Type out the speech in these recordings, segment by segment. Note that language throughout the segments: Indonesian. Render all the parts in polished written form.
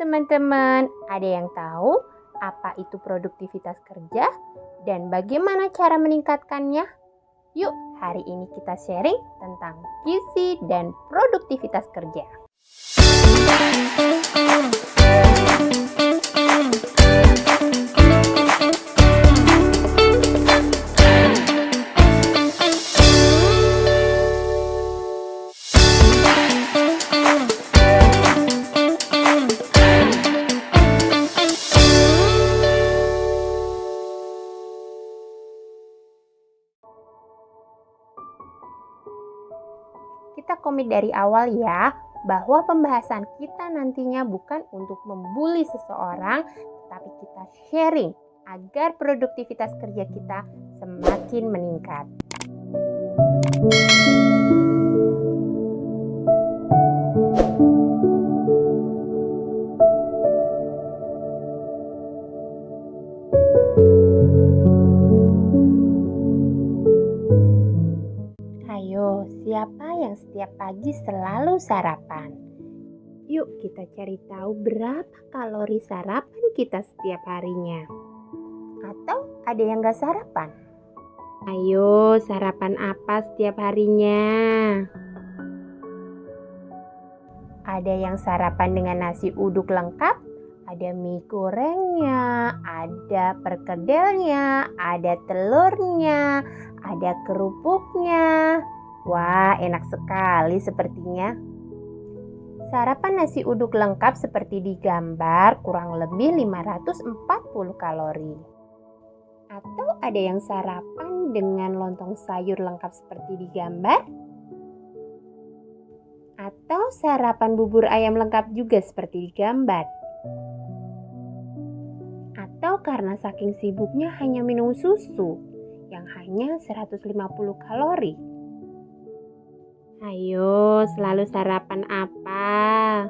teman-teman, ada yang tahu apa itu produktivitas kerja dan bagaimana cara meningkatkannya? Yuk, hari ini kita sharing tentang gizi dan produktivitas kerja. Kita komit dari awal ya, bahwa pembahasan kita nantinya bukan untuk membuli seseorang, tetapi kita sharing agar produktivitas kerja kita semakin meningkat. Ayo, siapa yang setiap pagi selalu sarapan? Yuk kita cari tahu berapa kalori sarapan kita setiap harinya. Atau ada yang gak sarapan? Ayo, sarapan apa setiap harinya? Ada yang sarapan dengan nasi uduk lengkap, ada mie gorengnya, ada perkedelnya, ada telurnya, ada kerupuknya. Wah, enak sekali sepertinya. Sarapan nasi uduk lengkap seperti di gambar kurang lebih 540 kalori. Atau ada yang sarapan dengan lontong sayur lengkap seperti di gambar? Atau sarapan bubur ayam lengkap juga seperti di gambar? Atau karena saking sibuknya hanya minum susu yang hanya 150 kalori? Ayo, selalu sarapan apa?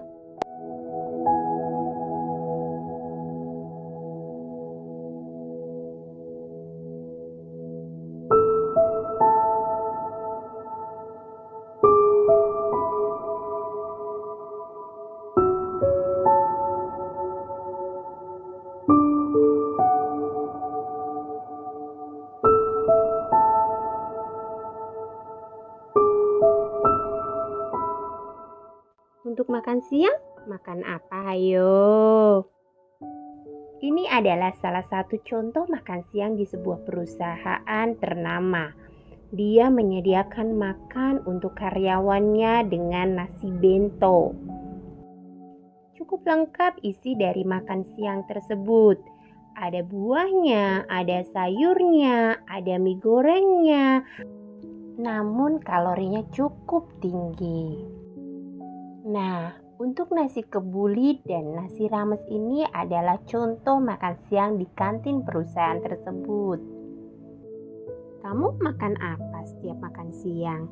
Untuk makan siang, makan apa ayo? Ini adalah salah satu contoh makan siang di sebuah perusahaan ternama. Dia menyediakan makan untuk karyawannya dengan nasi bento. Cukup lengkap isi dari makan siang tersebut. Ada buahnya, ada sayurnya, ada mie gorengnya. Namun kalorinya cukup tinggi. Nah, untuk nasi kebuli dan nasi rames ini adalah contoh makan siang di kantin perusahaan tersebut. Kamu makan apa setiap makan siang?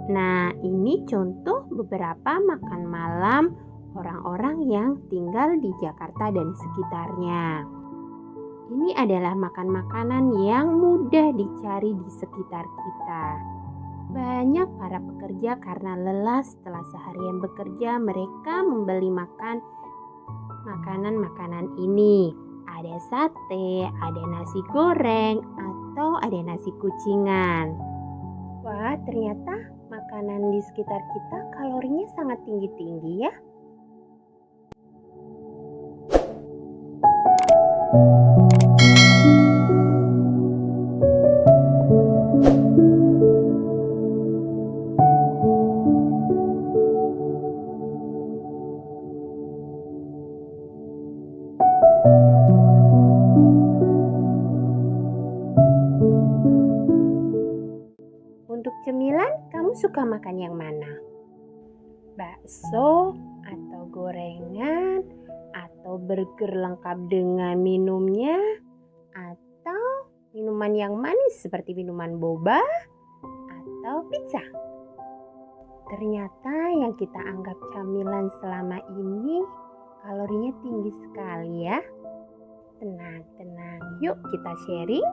Nah, ini contoh beberapa makan malam orang-orang yang tinggal di Jakarta dan sekitarnya. Ini adalah makan-makanan yang mudah dicari di sekitar kita. Banyak para pekerja karena lelah setelah seharian bekerja, mereka membeli makanan-makanan ini. Ada sate, ada nasi goreng, atau ada nasi kucingan. Wah, ternyata makanan di sekitar kita kalorinya sangat tinggi-tinggi ya. Untuk cemilan, kamu suka makan yang mana? Bakso, atau gorengan, atau burger lengkap dengan minumnya, atau minuman yang manis seperti minuman boba, atau pizza? Ternyata yang kita anggap camilan selama ini kalorinya tinggi sekali ya. Tenang, yuk kita sharing.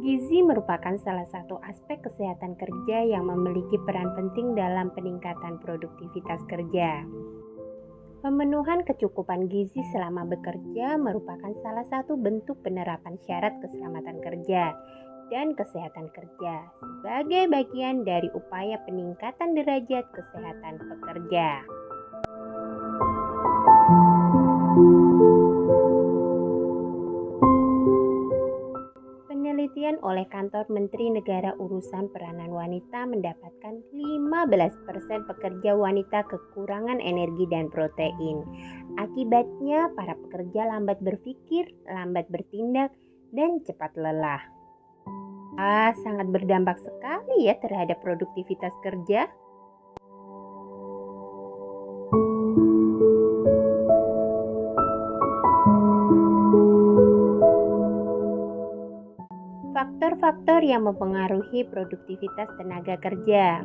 Gizi merupakan salah satu aspek kesehatan kerja yang memiliki peran penting dalam peningkatan produktivitas kerja. Pemenuhan kecukupan gizi selama bekerja merupakan salah satu bentuk penerapan syarat keselamatan kerja dan kesehatan kerja sebagai bagian dari upaya peningkatan derajat kesehatan pekerja. Penelitian oleh Kantor Menteri Negara Urusan Peranan Wanita mendapatkan 15% pekerja wanita kekurangan energi dan protein. Akibatnya, para pekerja lambat berpikir, lambat bertindak, dan cepat lelah. Sangat berdampak sekali ya terhadap produktivitas kerja. Faktor-faktor yang mempengaruhi produktivitas tenaga kerja.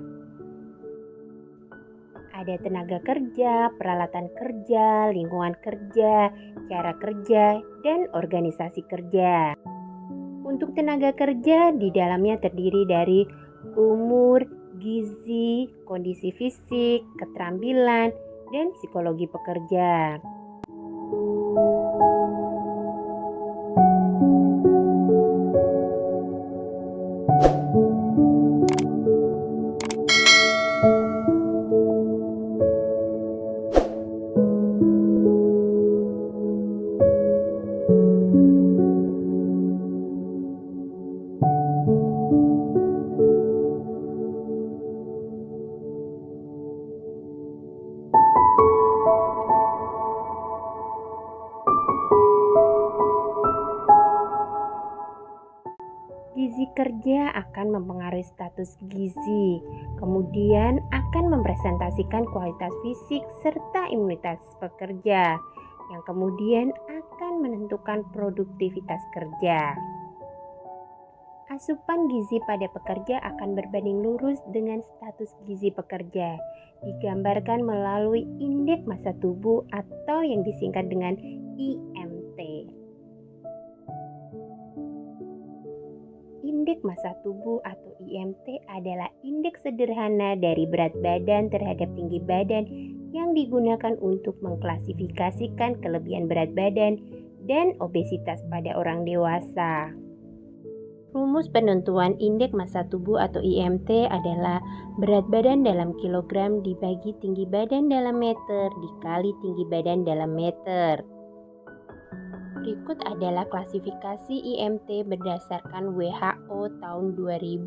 Ada tenaga kerja, peralatan kerja, lingkungan kerja, cara kerja, dan organisasi kerja. Untuk tenaga kerja, di dalamnya terdiri dari umur, gizi, kondisi fisik, keterampilan, dan psikologi pekerja. Gizi kerja akan mempengaruhi status gizi, kemudian akan mempresentasikan kualitas fisik serta imunitas pekerja, yang kemudian akan menentukan produktivitas kerja. Asupan gizi pada pekerja akan berbanding lurus dengan status gizi pekerja, digambarkan melalui indeks massa tubuh atau yang disingkat dengan IMT. Indeks massa tubuh atau IMT adalah indeks sederhana dari berat badan terhadap tinggi badan yang digunakan untuk mengklasifikasikan kelebihan berat badan dan obesitas pada orang dewasa. Rumus penentuan indeks massa tubuh atau IMT adalah berat badan dalam kilogram dibagi tinggi badan dalam meter dikali tinggi badan dalam meter. Berikut adalah klasifikasi IMT berdasarkan WHO tahun 2000.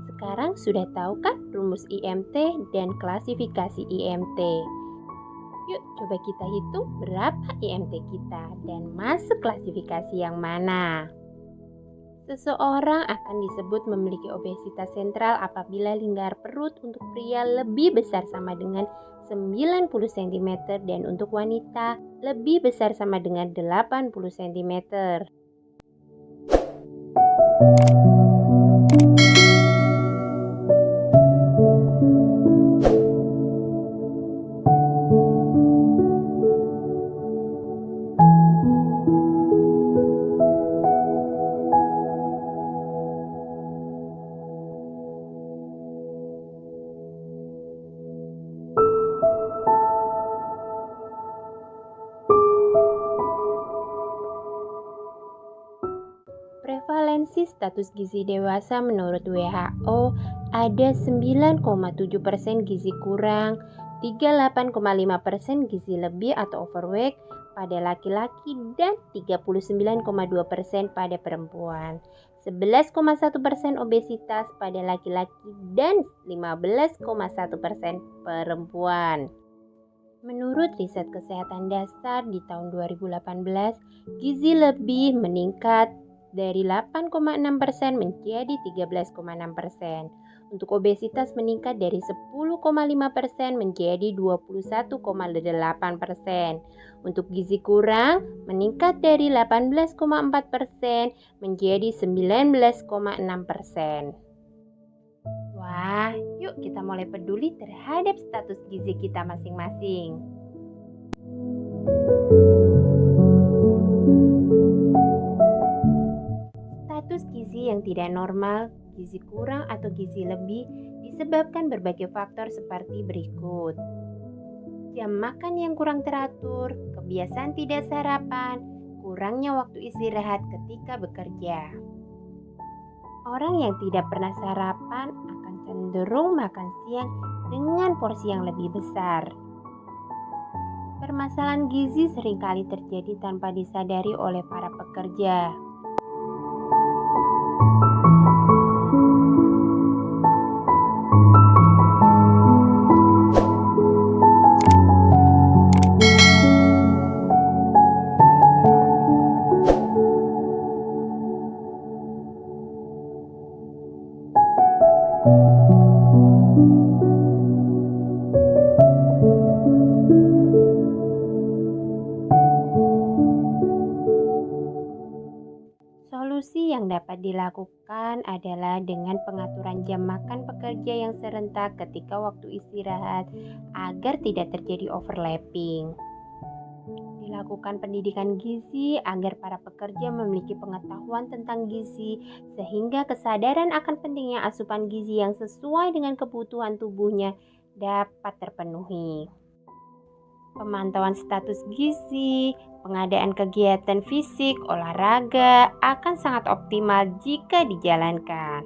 Sekarang sudah tahu kan rumus IMT dan klasifikasi IMT? Yuk coba kita hitung berapa IMT kita dan masuk klasifikasi yang mana. Seseorang akan disebut memiliki obesitas sentral apabila lingkar perut untuk pria lebih besar sama dengan 90 cm dan untuk wanita lebih besar sama dengan 80 cm. Prevalensi status gizi dewasa menurut WHO ada 9,7% gizi kurang, 38,5% gizi lebih atau overweight pada laki-laki dan 39,2% pada perempuan, 11,1% obesitas pada laki-laki dan 15,1% perempuan. Menurut riset kesehatan dasar di tahun 2018, gizi lebih meningkat dari 8,6% menjadi 13,6%. Untuk obesitas meningkat dari 10,5% menjadi 21,8%. Untuk gizi kurang meningkat dari 18,4% menjadi 19,6%. Wah, yuk kita mulai peduli terhadap status gizi kita masing-masing. Status gizi yang tidak normal, gizi kurang atau gizi lebih disebabkan berbagai faktor seperti berikut. Jam makan yang kurang teratur, kebiasaan tidak sarapan, kurangnya waktu istirahat ketika bekerja. Orang yang tidak pernah sarapan akan cenderung makan siang dengan porsi yang lebih besar. Permasalahan gizi seringkali terjadi tanpa disadari oleh para pekerja. Solusi yang dapat dilakukan adalah dengan pengaturan jam makan pekerja yang serentak ketika waktu istirahat agar tidak terjadi overlapping. Dilakukan pendidikan gizi agar para pekerja memiliki pengetahuan tentang gizi sehingga kesadaran akan pentingnya asupan gizi yang sesuai dengan kebutuhan tubuhnya dapat terpenuhi. Pemantauan status gizi, pengadaan kegiatan fisik, olahraga akan sangat optimal jika dijalankan.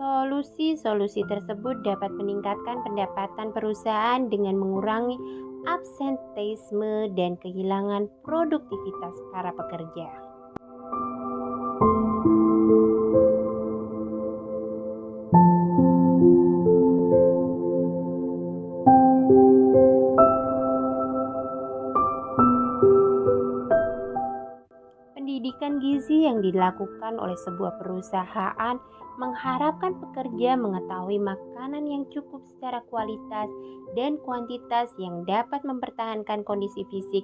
Solusi-solusi tersebut dapat meningkatkan pendapatan perusahaan dengan mengurangi absenteisme dan kehilangan produktivitas para pekerja. Pendidikan gizi yang dilakukan oleh sebuah perusahaan mengharapkan pekerja mengetahui makanan yang cukup secara kualitas dan kuantitas yang dapat mempertahankan kondisi fisik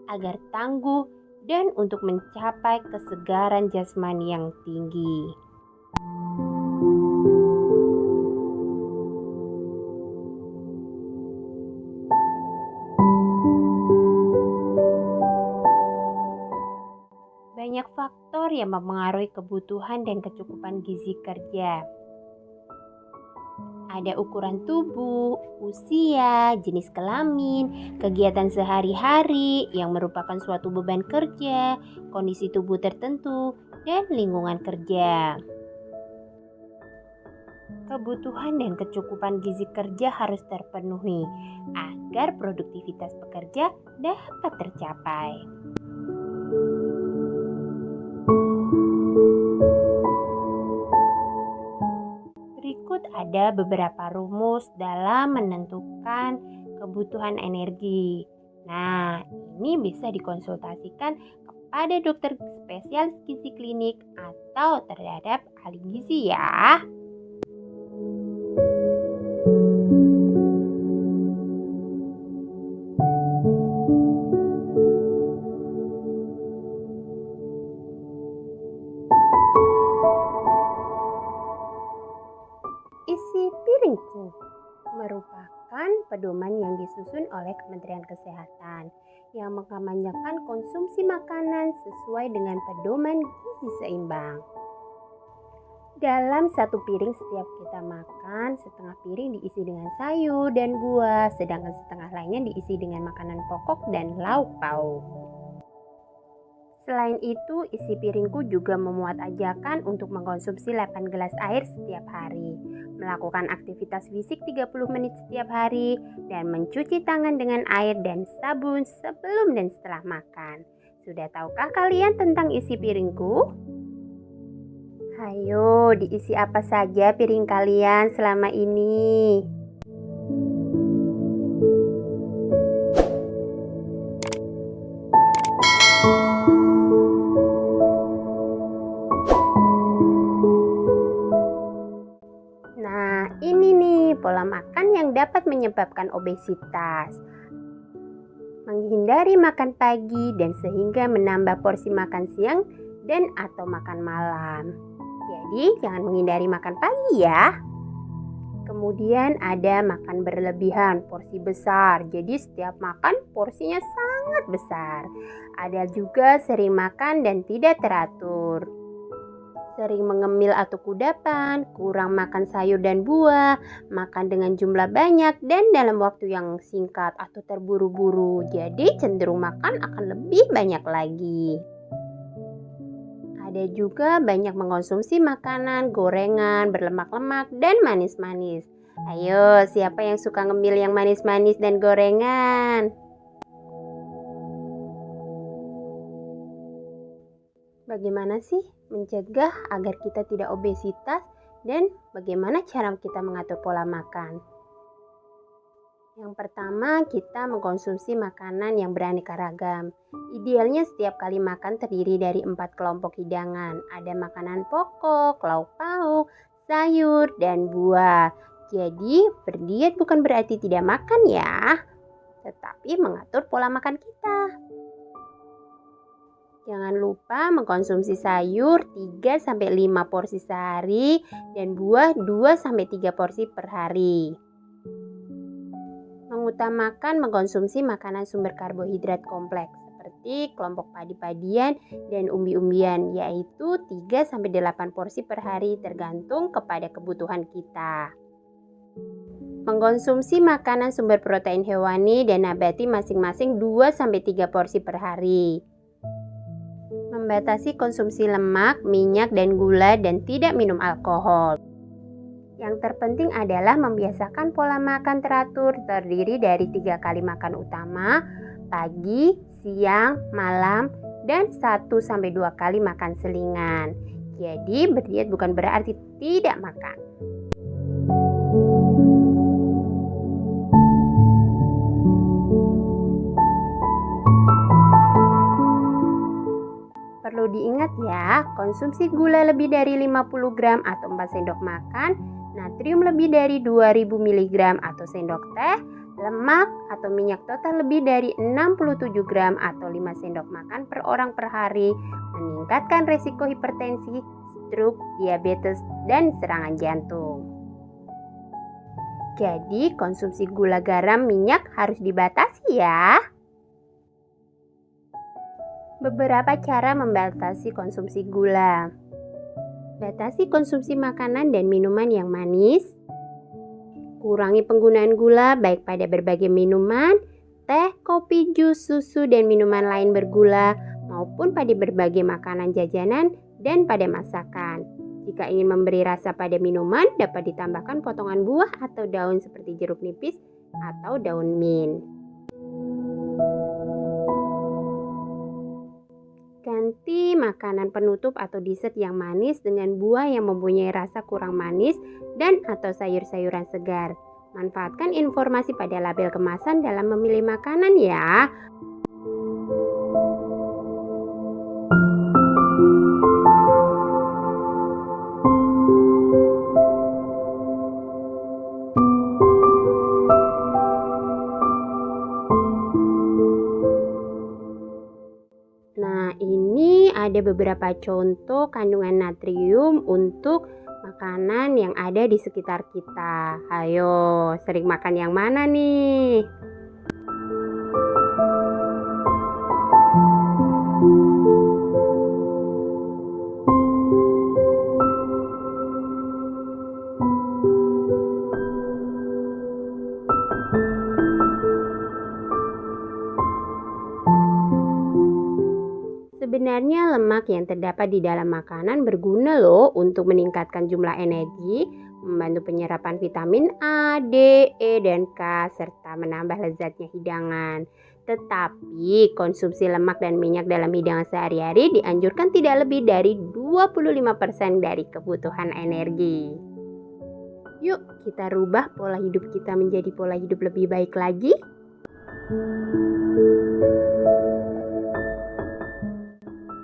agar tangguh dan untuk mencapai kesegaran jasmani yang tinggi. Banyak faktor yang mempengaruhi kebutuhan dan kecukupan gizi kerja. Ada ukuran tubuh, usia, jenis kelamin, kegiatan sehari-hari yang merupakan suatu beban kerja, kondisi tubuh tertentu, dan lingkungan kerja. Kebutuhan dan kecukupan gizi kerja harus terpenuhi agar produktivitas pekerja dapat tercapai. Berikut ada beberapa rumus dalam menentukan kebutuhan energi. Nah, ini bisa dikonsultasikan kepada dokter spesialis gizi klinik atau terhadap ahli gizi ya. Isi piringku merupakan pedoman yang disusun oleh Kementerian Kesehatan yang mengkampanyekan konsumsi makanan sesuai dengan pedoman gizi seimbang. Dalam satu piring setiap kita makan, setengah piring diisi dengan sayur dan buah, sedangkan setengah lainnya diisi dengan makanan pokok dan lauk pauk. Selain itu, isi piringku juga memuat ajakan untuk mengkonsumsi 8 gelas air setiap hari, melakukan aktivitas fisik 30 menit setiap hari, dan mencuci tangan dengan air dan sabun sebelum dan setelah makan. Sudah tahukah kalian tentang isi piringku? Hayo, diisi apa saja piring kalian selama ini? Nah, ini nih pola makan yang dapat menyebabkan obesitas. Menghindari makan pagi dan sehingga menambah porsi makan siang dan atau makan malam. Jadi, jangan menghindari makan pagi ya. Kemudian ada makan berlebihan, porsi besar. Jadi setiap makan porsinya sangat besar. Ada juga sering makan dan tidak teratur. Sering mengemil atau kudapan, kurang makan sayur dan buah, makan dengan jumlah banyak dan dalam waktu yang singkat atau terburu-buru. Jadi cenderung makan akan lebih banyak lagi. Ada juga banyak mengkonsumsi makanan, gorengan, berlemak-lemak, dan manis-manis. Ayo, siapa yang suka ngemil yang manis-manis dan gorengan? Bagaimana sih mencegah agar kita tidak obesitas dan bagaimana cara kita mengatur pola makan? Yang pertama, kita mengkonsumsi makanan yang beraneka ragam. Idealnya setiap kali makan terdiri dari 4 kelompok hidangan. Ada makanan pokok, lauk pauk, sayur, dan buah. Jadi, berdiet bukan berarti tidak makan ya, tetapi mengatur pola makan kita. Jangan lupa mengkonsumsi sayur 3-5 porsi sehari dan buah 2-3 porsi per hari. Mengutamakan mengkonsumsi makanan sumber karbohidrat kompleks seperti kelompok padi-padian dan umbi-umbian, yaitu 3-8 porsi per hari tergantung kepada kebutuhan kita. Mengkonsumsi makanan sumber protein hewani dan nabati masing-masing 2-3 porsi per hari. Membatasi konsumsi lemak, minyak, dan gula dan tidak minum alkohol. Yang terpenting adalah membiasakan pola makan teratur terdiri dari 3 kali makan utama, pagi, siang, malam, dan 1-2 kali makan selingan. Jadi berdiet bukan berarti tidak makan. Perlu diingat ya, konsumsi gula lebih dari 50 gram atau 4 sendok makan, natrium lebih dari 2000 mg atau sendok teh, lemak atau minyak total lebih dari 67 gram atau 5 sendok makan per orang per hari meningkatkan resiko hipertensi, stroke, diabetes, dan serangan jantung. Jadi konsumsi gula, garam, minyak harus dibatasi ya. Beberapa cara membatasi konsumsi gula. Batasi konsumsi makanan dan minuman yang manis. Kurangi penggunaan gula baik pada berbagai minuman, teh, kopi, jus, susu, dan minuman lain bergula maupun pada berbagai makanan jajanan dan pada masakan. Jika ingin memberi rasa pada minuman, dapat ditambahkan potongan buah atau daun seperti jeruk nipis atau daun mint. Ganti makanan penutup atau dessert yang manis dengan buah yang mempunyai rasa kurang manis dan atau sayur-sayuran segar. Manfaatkan informasi pada label kemasan dalam memilih makanan ya. Nah, ini ada beberapa contoh kandungan natrium untuk makanan yang ada di sekitar kita. Ayo, sering makan yang mana nih? Sebenarnya lemak yang terdapat di dalam makanan berguna loh untuk meningkatkan jumlah energi, membantu penyerapan vitamin A, D, E, dan K, serta menambah lezatnya hidangan. Tetapi konsumsi lemak dan minyak dalam hidangan sehari-hari dianjurkan tidak lebih dari 25% dari kebutuhan energi. Yuk kita rubah pola hidup kita menjadi pola hidup lebih baik lagi.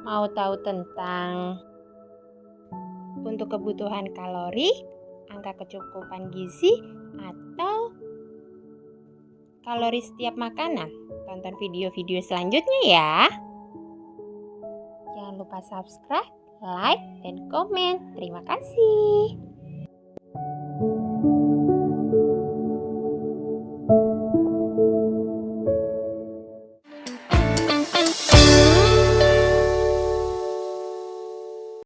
Mau tahu tentang untuk kebutuhan kalori, angka kecukupan gizi, atau kalori setiap makanan? Tonton video-video selanjutnya ya. Jangan lupa subscribe, like, dan komen. Terima kasih.